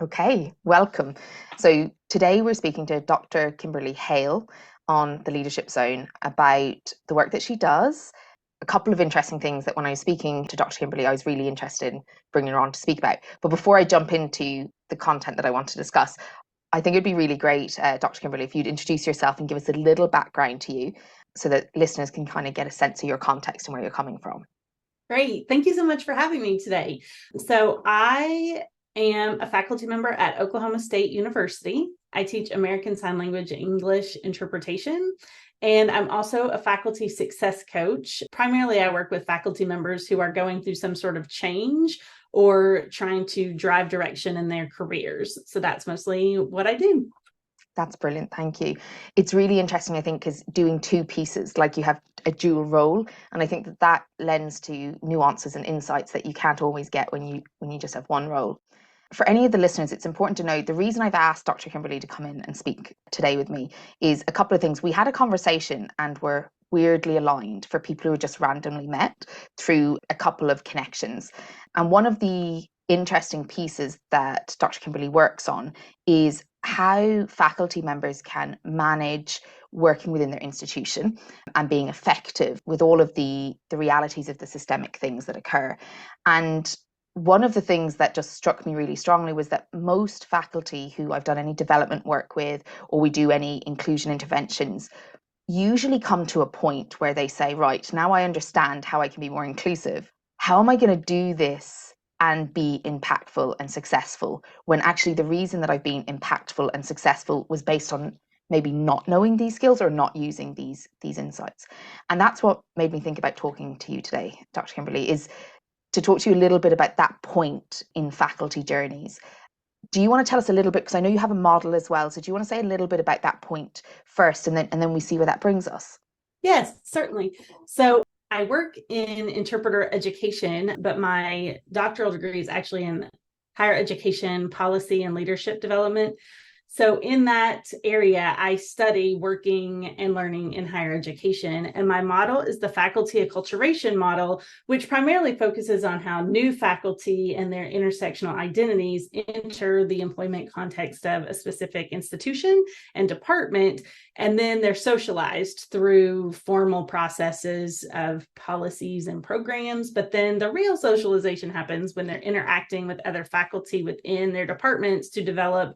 Okay, welcome. So today we're speaking to Dr. Kimberly Hale on the Leadership Zone about the work that she does. A couple of interesting things that when I was speaking to Dr. Kimberly, I was really interested in bringing her on to speak about. But before I jump into the content that I want to discuss, I think it'd be really great, Dr. Kimberly, if you'd introduce yourself and give us a little background to you so that listeners can kind of get a sense of your context and where you're coming from. Great. Thank you so much for having me today. So I am a faculty member at Oklahoma State University. I teach American Sign Language English interpretation, and I'm also a faculty success coach. Primarily, I work with faculty members who are going through some sort of change or trying to drive direction in their careers. So that's mostly what I do. That's brilliant. Thank you. It's really interesting, I think, because doing two pieces, like you have a dual role, and I think that that lends to nuances and insights that you can't always get when you just have one role. For any of the listeners, it's important to know the reason I've asked Dr. Kimberly to come in and speak today with me is a couple of things. We had a conversation and we're weirdly aligned for people who just randomly met through a couple of connections. And one of the interesting pieces that Dr. Kimberly works on is how faculty members can manage working within their institution and being effective with all of the realities of the systemic things that occur. And one of the things that just struck me really strongly was that most faculty who I've done any development work with, or we do any inclusion interventions, usually come to a point where they say, right, now I understand how I can be more inclusive. How am I going to do this and be impactful and successful, when actually the reason that I've been impactful and successful was based on maybe not knowing these skills or not using these insights. And that's what made me think about talking to you today, Dr. Kimberly, is to talk to you a little bit about that point in faculty journeys. Do you want to tell us a little bit, because I know you have a model as well, so do you want to say a little bit about that point first, and then we see where that brings us? Yes, certainly. So I work in interpreter education, but my doctoral degree is actually in higher education policy and leadership development. So in that area, I study working and learning in higher education. And my model is the faculty acculturation model, which primarily focuses on how new faculty and their intersectional identities enter the employment context of a specific institution and department. And then they're socialized through formal processes of policies and programs. But then the real socialization happens when they're interacting with other faculty within their departments to develop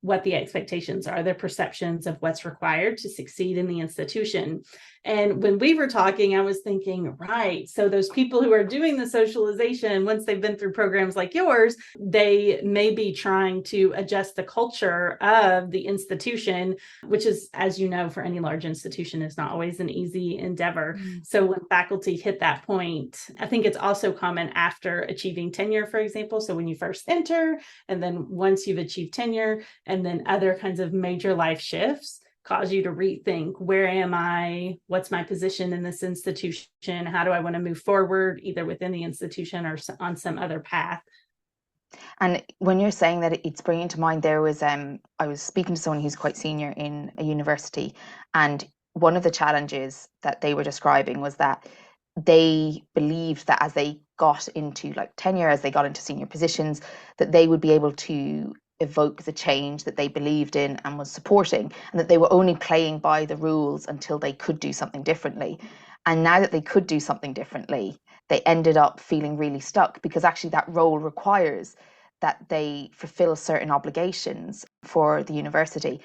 what the expectations are, their perceptions of what's required to succeed in the institution. And when we were talking, I was thinking, right, so those people who are doing the socialization, once they've been through programs like yours, they may be trying to adjust the culture of the institution, which is, as you know, for any large institution, is not always an easy endeavor. So when faculty hit that point, I think it's also common after achieving tenure, for example. So when you first enter, and then once you've achieved tenure, and then other kinds of major life shifts cause you to rethink, where am I? What's my position in this institution? How do I want to move forward, either within the institution or on some other path? And when you're saying that, it's bringing to mind, there was I was speaking to someone who's quite senior in a university, and one of the challenges that they were describing was that they believed that as they got into like tenure, as they got into senior positions, that they would be able to evoke the change that they believed in and was supporting, and that they were only playing by the rules until they could do something differently. And now that they could do something differently, they ended up feeling really stuck, because actually that role requires that they fulfill certain obligations for the university.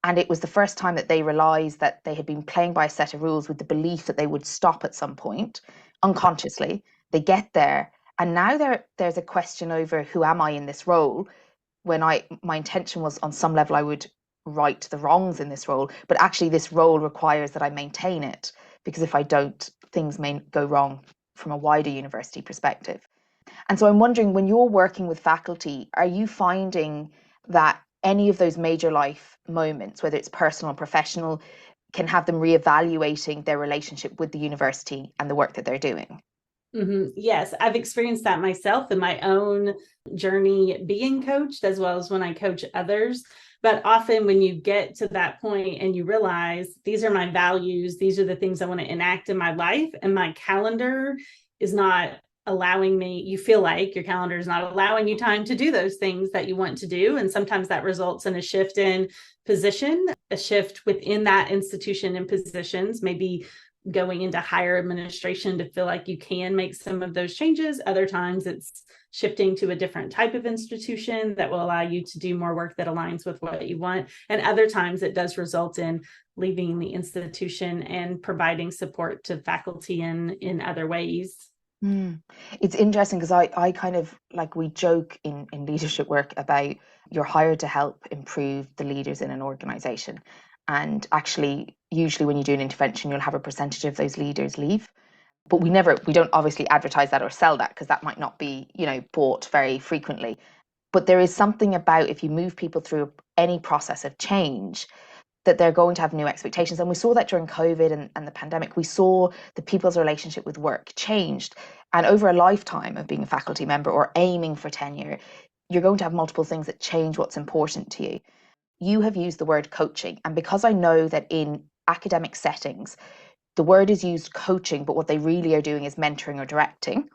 And it was the first time that they realized that they had been playing by a set of rules with the belief that they would stop at some point unconsciously. They get there, and now there's a question over, who am I in this role, when my intention was, on some level, I would right the wrongs in this role, but actually this role requires that I maintain it, because if I don't, things may go wrong from a wider university perspective. And so I'm wondering, when you're working with faculty, are you finding that any of those major life moments, whether it's personal or professional, can have them reevaluating their relationship with the university and the work that they're doing? Mm-hmm. Yes, I've experienced that myself in my own journey being coached, as well as when I coach others. But often when you get to that point and you realize, these are my values, these are the things I want to enact in my life, and my calendar is not allowing me, you feel like your calendar is not allowing you time to do those things that you want to do. And sometimes that results in a shift in position, a shift within that institution and positions, maybe going into higher administration to feel like you can make some of those changes. Other times it's shifting to a different type of institution that will allow you to do more work that aligns with what you want. And other times it does result in leaving the institution and providing support to faculty in other ways. It's interesting because I kind of like, we joke in leadership work about you're hired to help improve the leaders in an organization. And actually, usually when you do an intervention, you'll have a percentage of those leaders leave. But we don't obviously advertise that or sell that because that might not be, bought very frequently. But there is something about, if you move people through any process of change, that they're going to have new expectations. And we saw that during COVID and the pandemic. We saw the people's relationship with work changed. And over a lifetime of being a faculty member or aiming for tenure, you're going to have multiple things that change what's important to you. You have used the word coaching. And because I know that in academic settings, the word is used coaching, but what they really are doing is mentoring or directing.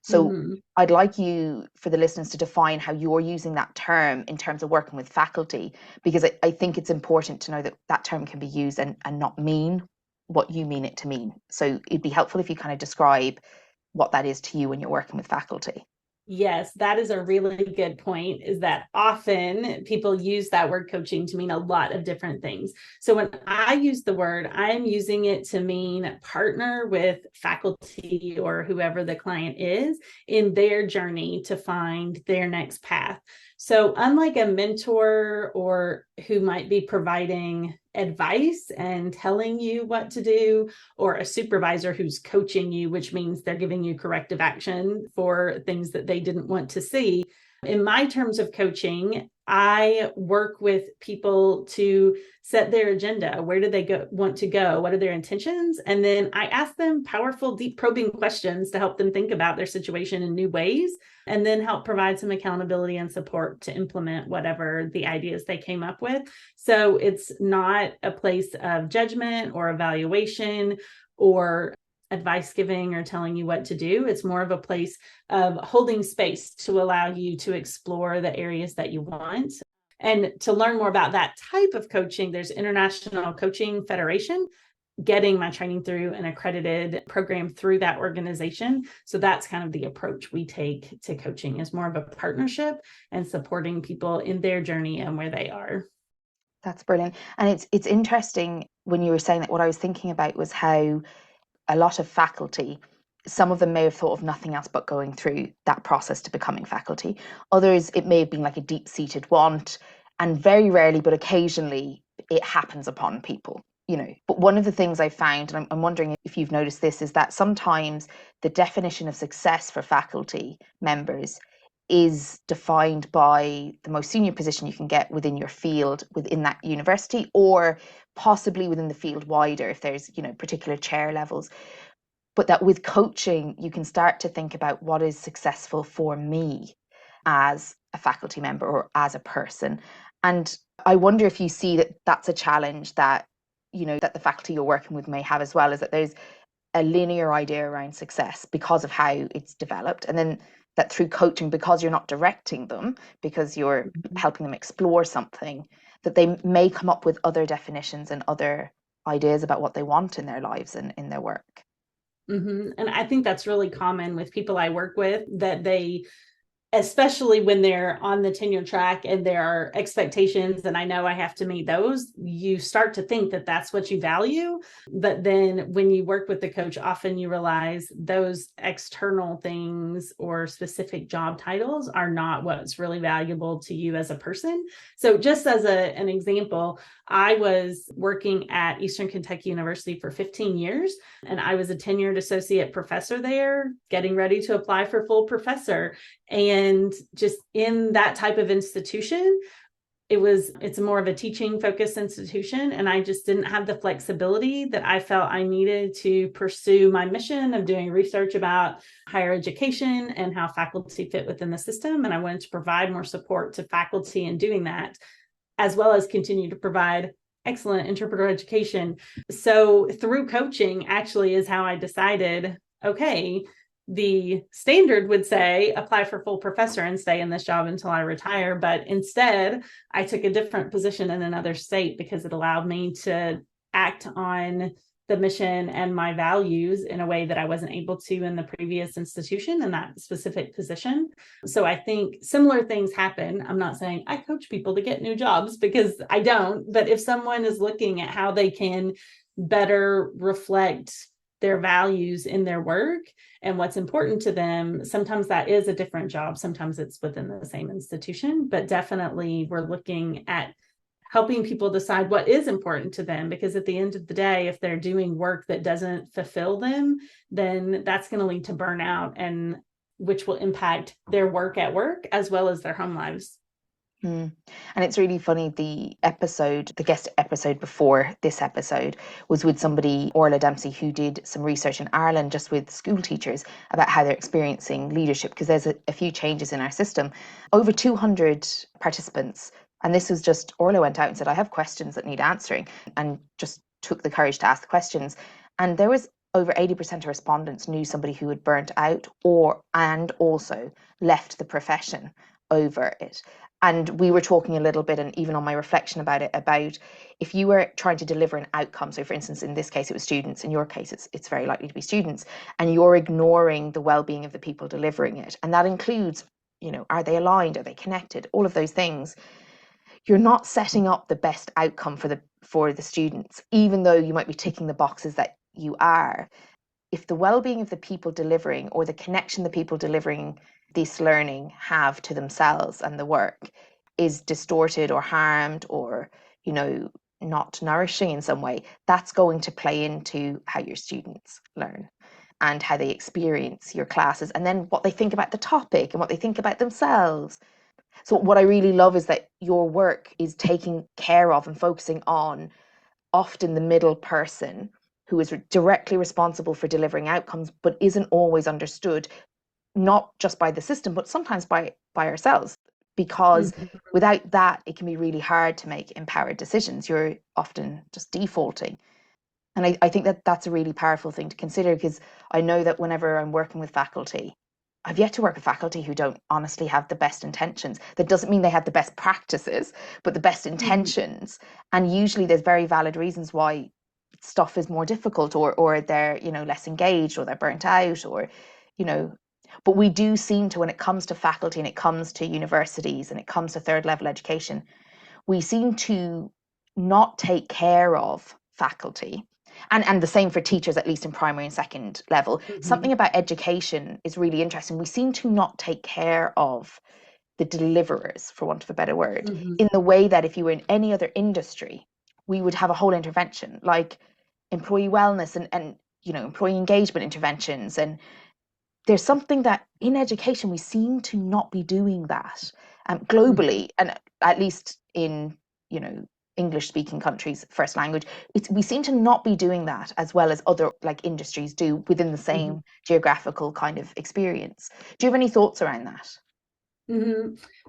So I'd like you, for the listeners, to define how you're using that term in terms of working with faculty, because I think it's important to know that that term can be used and not mean what you mean it to mean. So it'd be helpful if you kind of describe what that is to you when you're working with faculty. Yes, that is a really good point, is that often people use that word coaching to mean a lot of different things. So when I use the word, I'm using it to mean partner with faculty or whoever the client is in their journey to find their next path. So unlike a mentor or who might be providing advice and telling you what to do, or a supervisor who's coaching you, which means they're giving you corrective action for things that they didn't want to see. In my terms of coaching, I work with people to set their agenda. Where do they want to go? What are their intentions? And then I ask them powerful, deep probing questions to help them think about their situation in new ways, and then help provide some accountability and support to implement whatever the ideas they came up with. So it's not a place of judgment or evaluation or advice giving or telling you what to do. It's more of a place of holding space to allow you to explore the areas that you want. And to learn more about that type of coaching, there's International Coaching Federation, getting my training through an accredited program through that organization. So that's kind of the approach we take to coaching, is more of a partnership and supporting people in their journey and where they are. That's brilliant. And it's interesting when you were saying that. What I was thinking about was how a lot of faculty, some of them may have thought of nothing else but going through that process to becoming faculty. Others, it may have been like a deep-seated want, and very rarely, but occasionally, it happens upon people, But one of the things I found, and I'm wondering if you've noticed this, is that sometimes the definition of success for faculty members is defined by the most senior position you can get within your field, within that university, or possibly within the field wider if there's, particular chair levels. But that with coaching, you can start to think about what is successful for me as a faculty member or as a person. And I wonder if you see that that's a challenge that, that the faculty you're working with may have as well, is that there's a linear idea around success because of how it's developed. And then that through coaching, because you're not directing them, because you're helping them explore something, that they may come up with other definitions and other ideas about what they want in their lives and in their work. And I think that's really common with people I work with, that they, especially when they're on the tenure track and there are expectations, and I know I have to meet those, you start to think that that's what you value. But then when you work with the coach, often you realize those external things or specific job titles are not what's really valuable to you as a person. So just as an example, I was working at Eastern Kentucky University for 15 years, and I was a tenured associate professor there, getting ready to apply for full professor. And just in that type of institution, it's more of a teaching focused institution. And I just didn't have the flexibility that I felt I needed to pursue my mission of doing research about higher education and how faculty fit within the system. And I wanted to provide more support to faculty in doing that, as well as continue to provide excellent interpreter education. So through coaching actually is how I decided, okay, the standard would say apply for full professor and stay in this job until I retire. But instead, I took a different position in another state because it allowed me to act on the mission and my values in a way that I wasn't able to in the previous institution in that specific position. So I think similar things happen. I'm not saying I coach people to get new jobs because I don't, but if someone is looking at how they can better reflect their values in their work and what's important to them, sometimes that is a different job. Sometimes it's within the same institution, but definitely we're looking at helping people decide what is important to them, because at the end of the day, if they're doing work that doesn't fulfill them, then that's going to lead to burnout, and which will impact their work at work as well as their home lives. And it's really funny, the guest episode before this episode was with somebody, Orla Dempsey, who did some research in Ireland just with school teachers about how they're experiencing leadership, because there's a few changes in our system. Over 200 participants, and this was just, Orla went out and said, I have questions that need answering, and just took the courage to ask the questions. And there was over 80% of respondents knew somebody who had burnt out and also left the profession over it. And we were talking a little bit, and even on my reflection about it, about if you were trying to deliver an outcome, so for instance, in this case, it was students, in your case, it's very likely to be students, and you're ignoring the well-being of the people delivering it. And that includes, are they aligned? Are they connected? All of those things. You're not setting up the best outcome for the students, even though you might be ticking the boxes that you are. If the well-being of the people delivering, or the connection the people delivering this learning have to themselves and the work, is distorted or harmed, or not nourishing in some way, that's going to play into how your students learn and how they experience your classes, and then what they think about the topic and what they think about themselves. So what I really love is that your work is taking care of and focusing on often the middle person who is directly responsible for delivering outcomes, but isn't always understood, not just by the system, but sometimes by ourselves. Because without that, it can be really hard to make empowered decisions. You're often just defaulting. And I think that that's a really powerful thing to consider, because I know that whenever I'm working with faculty, I've yet to work with faculty who don't honestly have the best intentions. That doesn't mean they have the best practices, but the best intentions. And usually there's very valid reasons why stuff is more difficult, or they're, less engaged, or they're burnt out, or, but we do seem to, when it comes to faculty and it comes to universities and it comes to third level education, we seem to not take care of faculty. And the same for teachers, at least in primary and second level. Something about education is really interesting. We seem to not take care of the deliverers, for want of a better word, in the way that if you were in any other industry, we would have a whole intervention, like employee wellness and employee engagement interventions. And there's something that in education, we seem to not be doing that globally, and at least in, English speaking countries, first language, we seem to not be doing that as well as other industries do within the same geographical kind of experience. Do you have any thoughts around that?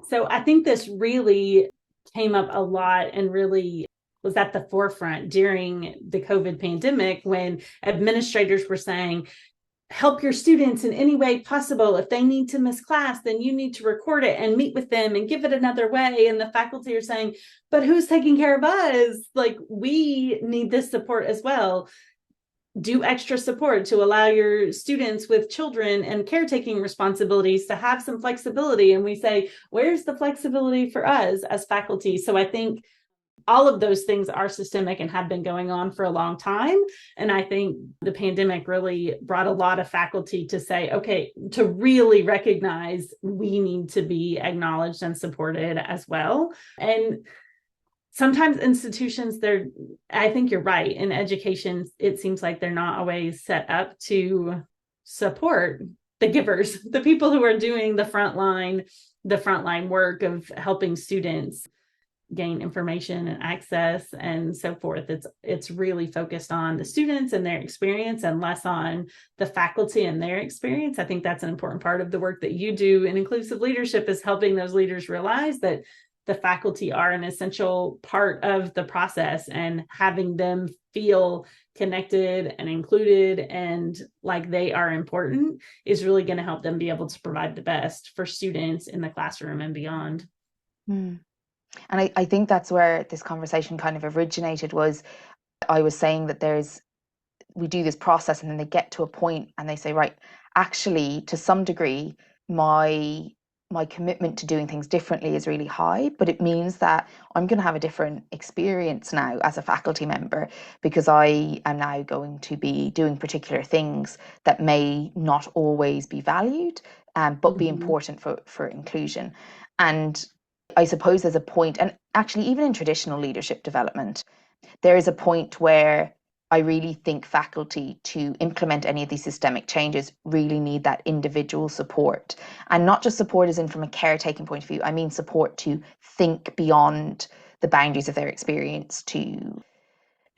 So I think this really came up a lot and really was at the forefront during the COVID pandemic, when administrators were saying, help your students in any way possible. If they need to miss class, then you need to record it and meet with them and give it another way. And the faculty are saying, but who's taking care of us? We need this support as well. Do extra support to allow your students with children and caretaking responsibilities to have some flexibility. And we say, where's the flexibility for us as faculty? So I think all of those things are systemic and have been going on for a long time. And I think the pandemic really brought a lot of faculty to say, okay, to really recognize we need to be acknowledged and supported as well. And sometimes institutions, I think you're right, in education, it seems like they're not always set up to support the givers, the people who are doing the frontline work of helping students gain information and access and so forth. It's really focused on the students and their experience and less on the faculty and their experience. I think that's an important part of the work that you do in inclusive leadership, is helping those leaders realize that the faculty are an essential part of the process, and having them feel connected and included and like they are important is really going to help them be able to provide the best for students in the classroom and beyond. Mm. And I think that's where this conversation kind of originated, was I was saying that we do this process and then they get to a point and they say, right, actually, to some degree, my commitment to doing things differently is really high, but it means that I'm going to have a different experience now as a faculty member, because I am now going to be doing particular things that may not always be valued, but be important for inclusion. And I suppose there's a point, and actually even in traditional leadership development, there is a point where I really think faculty, to implement any of these systemic changes, really need that individual support. And not just support as in from a caretaking point of view, I mean support to think beyond the boundaries of their experience, to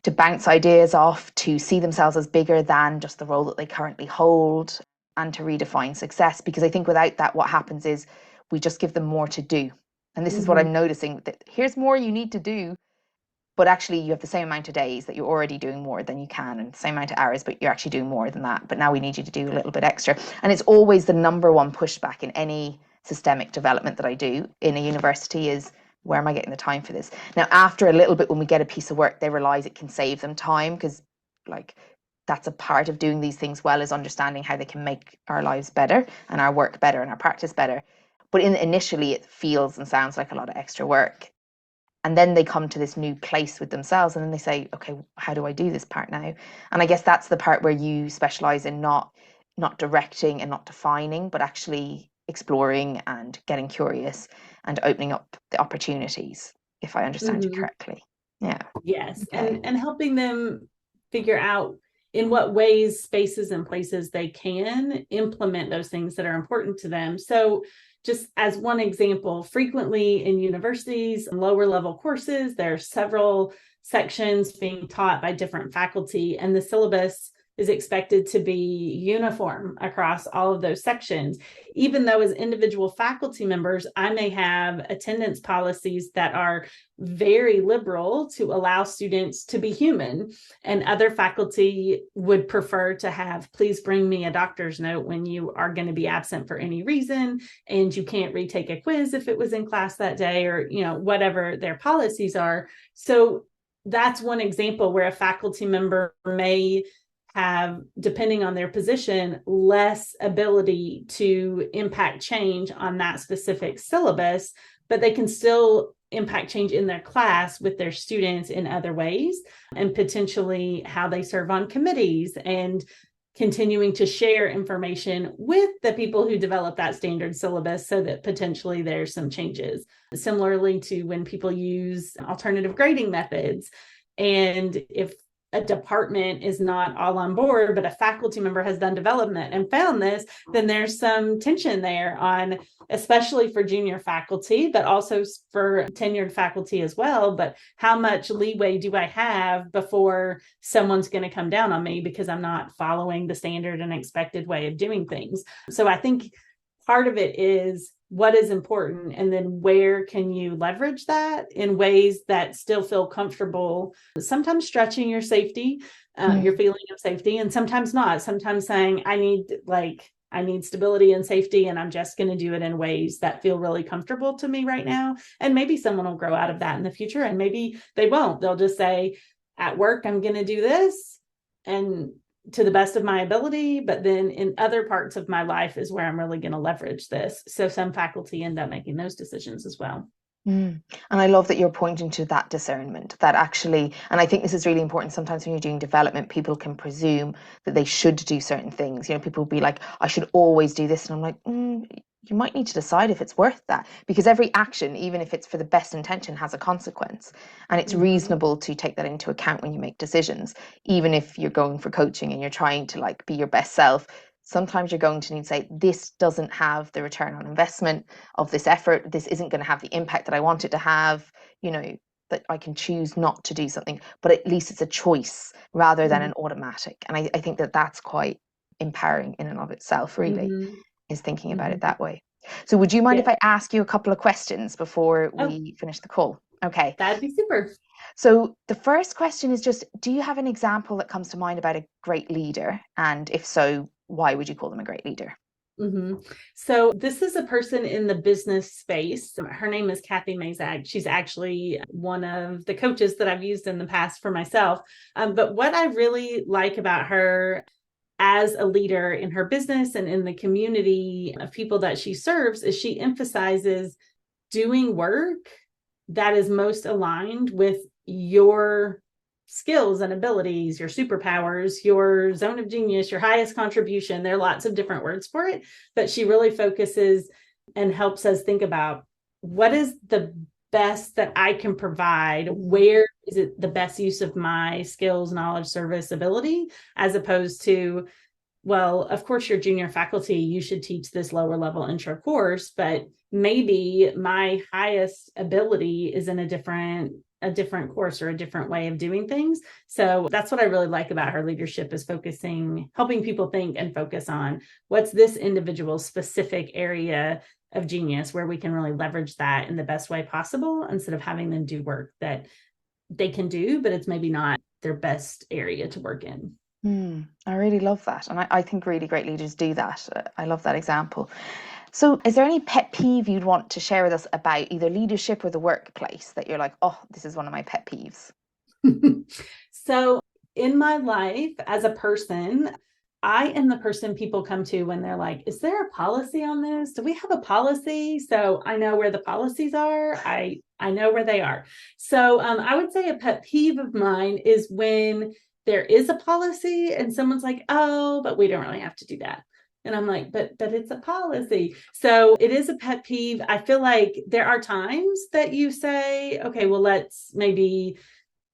bounce ideas off, to see themselves as bigger than just the role that they currently hold, and to redefine success. Because I think without that, what happens is we just give them more to do. And this is what I'm noticing, that here's more you need to do, but actually you have the same amount of days that you're already doing more than you can, and the same amount of hours, but you're actually doing more than that. But now we need you to do a little bit extra. And it's always the number one pushback in any systemic development that I do in a university is, where am I getting the time for this? Now, after a little bit, when we get a piece of work, they realize it can save them time, because like that's a part of doing these things well, is understanding how they can make our lives better and our work better and our practice better. But initially it feels and sounds like a lot of extra work. And then they come to this new place with themselves, and then they say, okay, how do I do this part now? And I guess that's the part where you specialize in not directing and not defining, but actually exploring and getting curious and opening up the opportunities, if I understand you correctly. Yeah. Yes. Okay. And helping them figure out in what ways, spaces, and places they can implement those things that are important to them. So just as one example, frequently in universities and lower level courses, there are several sections being taught by different faculty, and the syllabus is expected to be uniform across all of those sections. Even though as individual faculty members, I may have attendance policies that are very liberal to allow students to be human, and other faculty would prefer to have, please bring me a doctor's note when you are going to be absent for any reason, and you can't retake a quiz if it was in class that day, or whatever their policies are. So that's one example where a faculty member may have, depending on their position, less ability to impact change on that specific syllabus, but they can still impact change in their class with their students in other ways, and potentially how they serve on committees, and continuing to share information with the people who develop that standard syllabus, so that potentially there's some changes. Similarly to when people use alternative grading methods, and if a department is not all on board, but a faculty member has done development and found this, then there's some tension there on, especially for junior faculty, but also for tenured faculty as well. But how much leeway do I have before someone's going to come down on me because I'm not following the standard and expected way of doing things? So I think part of it is what is important, and then where can you leverage that in ways that still feel comfortable, sometimes stretching your safety, your feeling of safety, and sometimes not. Sometimes saying, I need stability and safety, and I'm just going to do it in ways that feel really comfortable to me right now. And maybe someone will grow out of that in the future, and maybe they won't. They'll just say, at work, I'm going to do this, and to the best of my ability, but then in other parts of my life is where I'm really going to leverage this. So some faculty end up making those decisions as well. And I love that you're pointing to that discernment, that actually, and I think this is really important. Sometimes when you're doing development, people can presume that they should do certain things. People will be like, I should always do this. And I'm like, you might need to decide if it's worth that, because every action, even if it's for the best intention, has a consequence. And it's reasonable to take that into account when you make decisions. Even if you're going for coaching and you're trying to be your best self, sometimes you're going to need to say, this doesn't have the return on investment of this effort. This isn't going to have the impact that I want it to have, that I can choose not to do something, but at least it's a choice rather than an automatic. And I think that that's quite empowering in and of itself, really, is thinking about it that way. So would you mind if I ask you a couple of questions before we finish the call? Okay. That'd be super. So the first question is just, do you have an example that comes to mind about a great leader? And if so, why would you call them a great leader? Mm-hmm. So this is a person in the business space. Her name is Kathy Mazag. She's actually one of the coaches that I've used in the past for myself. But what I really like about her as a leader in her business and in the community of people that she serves is she emphasizes doing work that is most aligned with your skills and abilities, your superpowers, your zone of genius, your highest contribution. There are lots of different words for it, but she really focuses and helps us think about what is the best that I can provide? Where is it the best use of my skills, knowledge, service, ability, as opposed to, well, of course, you're junior faculty, you should teach this lower level intro course, but maybe my highest ability is in a different course or a different way of doing things. So that's what I really like about her leadership, is helping people think and focus on what's this individual's specific area of genius where we can really leverage that in the best way possible, instead of having them do work that they can do, but it's maybe not their best area to work in. I really love that. And I think really great leaders do that. I love that example. So is there any pet peeve you'd want to share with us about either leadership or the workplace that you're like, oh, this is one of my pet peeves? So in my life as a person, I am the person people come to when they're like, is there a policy on this? Do we have a policy? So I know where the policies are. I know where they are. So I would say a pet peeve of mine is when there is a policy and someone's like, oh, but we don't really have to do that. And I'm like, but it's a policy. So it is a pet peeve. I feel like there are times that you say, okay, well, let's maybe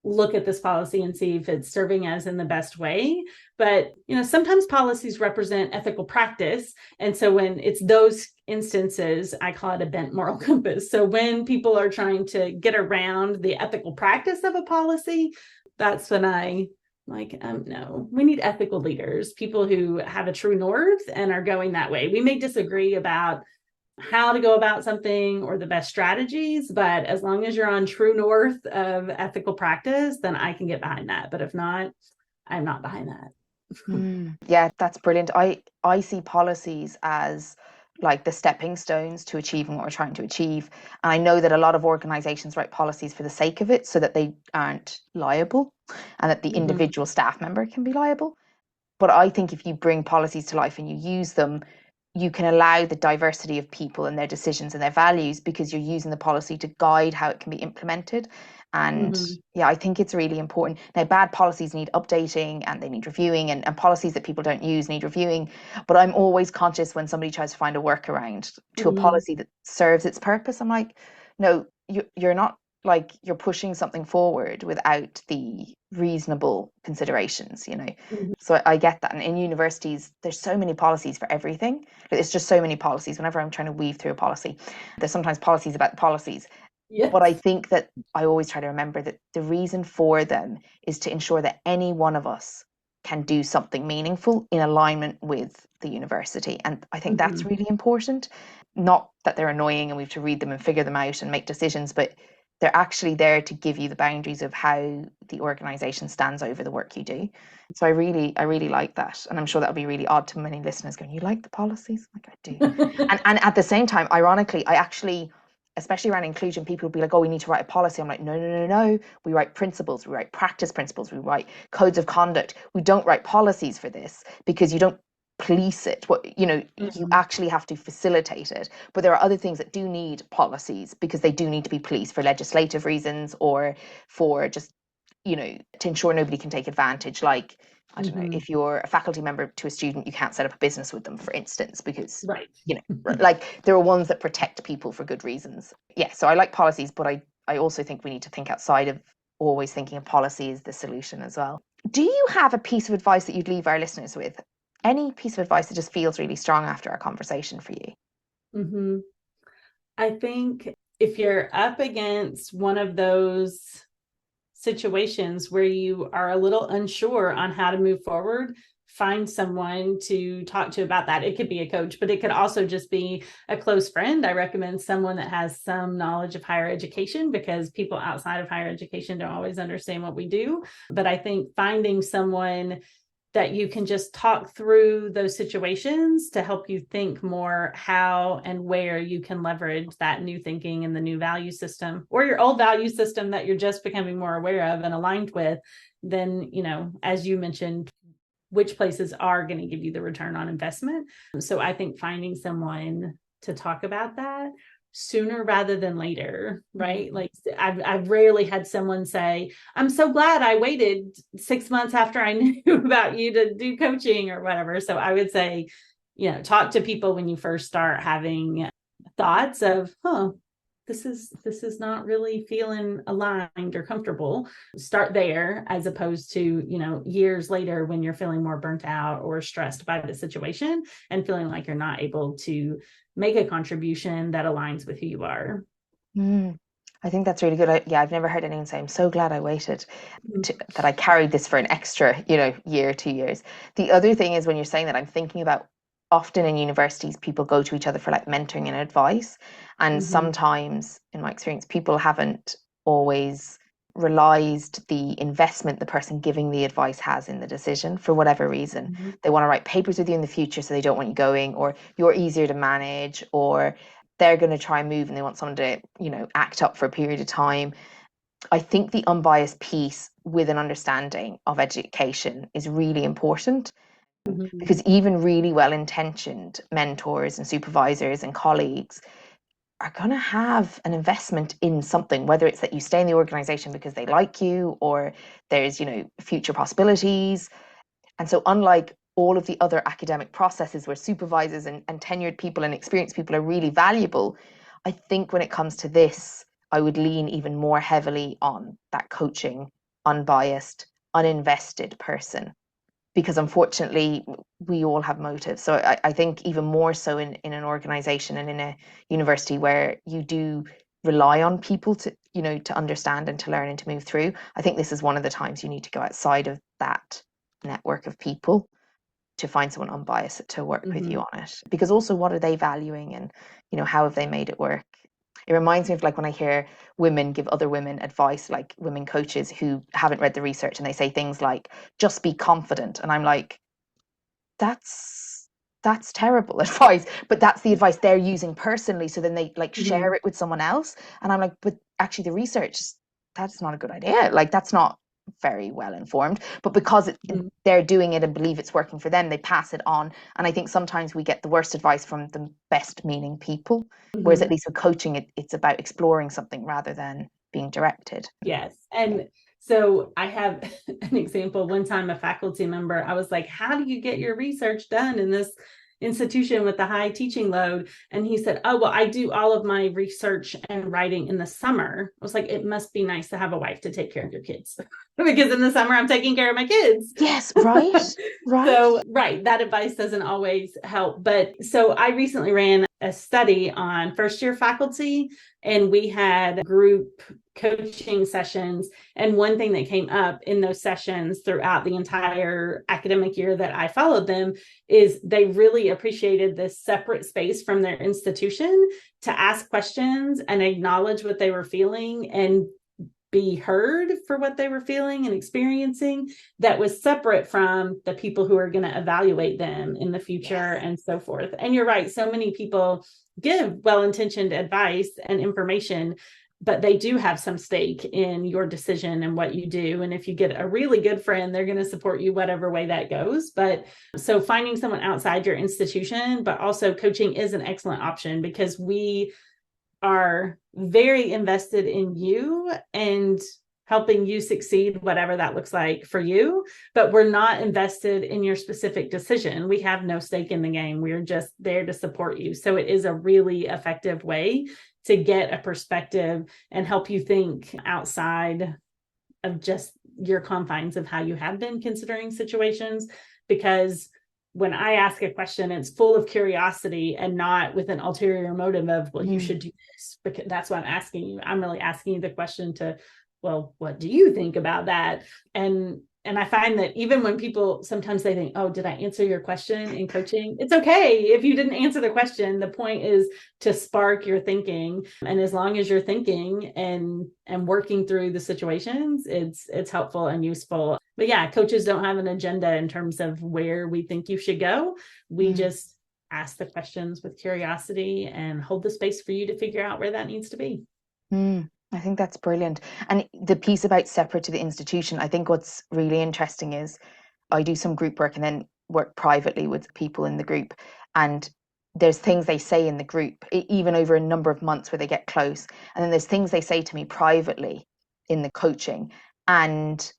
look at this policy and see if it's serving us in the best way. But, sometimes policies represent ethical practice. And so when it's those instances, I call it a bent moral compass. So when people are trying to get around the ethical practice of a policy, that's when I no, we need ethical leaders, people who have a true north and are going that way. We may disagree about how to go about something or the best strategies, but as long as you're on true north of ethical practice, then I can get behind that. But if not, I'm not behind that. Yeah, that's brilliant. I see policies as like the stepping stones to achieving what we're trying to achieve. And I know that a lot of organizations write policies for the sake of it so that they aren't liable and that the individual staff member can be liable. But I think if you bring policies to life and you use them, you can allow the diversity of people and their decisions and their values, because you're using the policy to guide how it can be implemented. And yeah, I think it's really important. Now, bad policies need updating and they need reviewing, and policies that people don't use need reviewing. But I'm always conscious when somebody tries to find a workaround to a policy that serves its purpose. I'm like, no, you're not, like, you're pushing something forward without the reasonable considerations. So I get that. And in universities, there's so many policies for everything. It's just so many policies. Whenever I'm trying to weave through a policy, there's sometimes policies about the policies. Yes. But I think that I always try to remember that the reason for them is to ensure that any one of us can do something meaningful in alignment with the university. And I think that's really important. Not that they're annoying and we have to read them and figure them out and make decisions, but they're actually there to give you the boundaries of how the organization stands over the work you do. So I really like that. And I'm sure that'll be really odd to many listeners going, you like the policies? Like, I do. and at the same time, ironically, I actually, especially around inclusion, people will be like, oh, we need to write a policy. I'm like, no. We write principles, we write practice principles, we write codes of conduct. We don't write policies for this, because you don't police it. You actually have to facilitate it. But there are other things that do need policies, because they do need to be policed for legislative reasons, or for just, to ensure nobody can take advantage. Like, I don't know, if you're a faculty member to a student, you can't set up a business with them, for instance, because, like, there are ones that protect people for good reasons. Yeah, so I like policies, but I also think we need to think outside of always thinking of policy as the solution as well. Do you have a piece of advice that you'd leave our listeners with? Any piece of advice that just feels really strong after our conversation for you? I think if you're up against one of those situations where you are a little unsure on how to move forward, find someone to talk to about that. It could be a coach, but it could also just be a close friend. I recommend someone that has some knowledge of higher education, because people outside of higher education don't always understand what we do. But I think finding someone that you can just talk through those situations to help you think more how and where you can leverage that new thinking and the new value system, or your old value system that you're just becoming more aware of and aligned with, then, as you mentioned, which places are going to give you the return on investment. So I think finding someone to talk about that sooner rather than later, right? Like I've rarely had someone say, I'm so glad I waited 6 months after I knew about you to do coaching or whatever. So I would say, talk to people when you first start having thoughts of, this is not really feeling aligned or comfortable. Start there, as opposed to, years later when you're feeling more burnt out or stressed by the situation and feeling like you're not able to make a contribution that aligns with who you are. I think that's really good. I've never heard anyone say, I'm so glad I waited that I carried this for an extra, year, 2 years. The other thing is, when you're saying that, I'm thinking about often in universities, people go to each other for like mentoring and advice. And sometimes, in my experience, people haven't always realized the investment the person giving the advice has in the decision for whatever reason. They want to write papers with you in the future, so they don't want you going, or you're easier to manage, or they're going to try and move and they want someone to, act up for a period of time. I think the unbiased piece with an understanding of education is really important, because even really well-intentioned mentors and supervisors and colleagues are going to have an investment in something, whether it's that you stay in the organization because they like you, or there's, future possibilities. And so unlike all of the other academic processes where supervisors and tenured people and experienced people are really valuable, I think when it comes to this, I would lean even more heavily on that coaching, unbiased, uninvested person, because unfortunately we all have motives. So I think even more so in an organization and in a university where you do rely on people to, to understand and to learn and to move through, I think this is one of the times you need to go outside of that network of people to find someone unbiased to work with you on it. Because also, what are they valuing, and how have they made it work? It reminds me of like when I hear women give other women advice, like women coaches who haven't read the research, and they say things like, just be confident. And I'm like, that's terrible advice, but that's the advice they're using personally. So then they like share it with someone else. And I'm like, but actually the research, that's not a good idea. Like, that's not very well informed, but because they're doing it and believe it's working for them, they pass it on. And I think sometimes we get the worst advice from the best meaning people, whereas at least with coaching, it's about exploring something rather than being directed. Yes. And so I have an example. One time, a faculty member, I was like, how do you get your research done in this institution with the high teaching load? And he said, oh, well, I do all of my research and writing in the summer. I was like, it must be nice to have a wife to take care of your kids because in the summer I'm taking care of my kids. Yes, right. So, that advice doesn't always help. But so I recently ran a study on first year faculty, and we had group coaching sessions. And one thing that came up in those sessions throughout the entire academic year that I followed them is they really appreciated this separate space from their institution to ask questions and acknowledge what they were feeling and be heard for what they were feeling and experiencing, that was separate from the people who are going to evaluate them in the future and so forth. And you're right, so many people give well-intentioned advice and information, but they do have some stake in your decision and what you do. And if you get a really good friend, they're going to support you whatever way that goes. But so finding someone outside your institution, but also coaching is an excellent option, because we are very invested in you and helping you succeed, whatever that looks like for you, but we're not invested in your specific decision. We have no stake in the game. We're just there to support you. So it is a really effective way to get a perspective and help you think outside of just your confines of how you have been considering situations. Because when I ask a question, it's full of curiosity and not with an ulterior motive of, well, you should do this, because that's what I'm asking you. I'm really asking you the question to, well, what do you think about that? And And I find that even when people, sometimes they think, oh, did I answer your question in coaching? It's okay if you didn't answer the question. The point is to spark your thinking. And as long as you're thinking and working through the situations, it's helpful and useful. But yeah, coaches don't have an agenda in terms of where we think you should go. We just ask the questions with curiosity and hold the space for you to figure out where that needs to be. I think that's brilliant. And the piece about separate to the institution, I think what's really interesting is I do some group work and then work privately with people in the group. And there's things they say in the group, even over a number of months where they get close. And then there's things they say to me privately in the coaching. And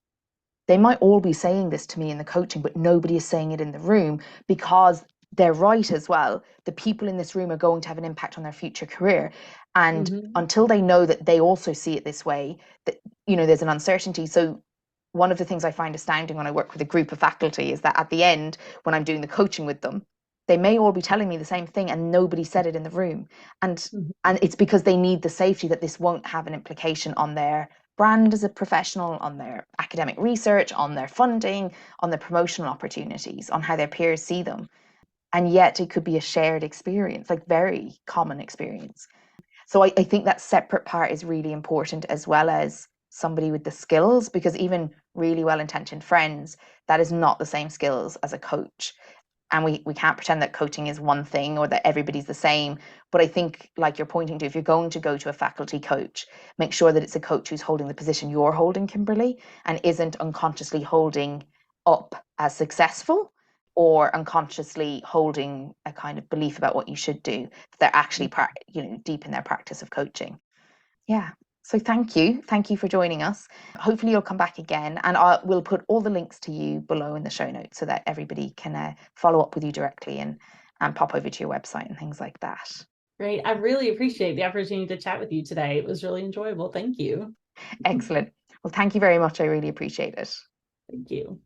they might all be saying this to me in the coaching, but nobody is saying it in the room because they're right as well. The people in this room are going to have an impact on their future career. And until they know that they also see it this way, that, there's an uncertainty. So one of the things I find astounding when I work with a group of faculty is that at the end, when I'm doing the coaching with them, they may all be telling me the same thing and nobody said it in the room. And it's because they need the safety that this won't have an implication on their brand as a professional, on their academic research, on their funding, on their promotional opportunities, on how their peers see them. And yet it could be a shared experience, like very common experience. So I think that separate part is really important, as well as somebody with the skills, because even really well-intentioned friends, that is not the same skills as a coach. And we can't pretend that coaching is one thing or that everybody's the same. But I think, like you're pointing to, if you're going to go to a faculty coach, make sure that it's a coach who's holding the position you're holding, Kimberly, and isn't unconsciously holding up as successful or unconsciously holding a kind of belief about what you should do. That they're actually deep in their practice of coaching. Yeah. So thank you. Thank you for joining us. Hopefully you'll come back again, and we'll put all the links to you below in the show notes so that everybody can follow up with you directly and pop over to your website and things like that. Great. I really appreciate the opportunity to chat with you today. It was really enjoyable. Thank you. Excellent. Well, thank you very much. I really appreciate it. Thank you.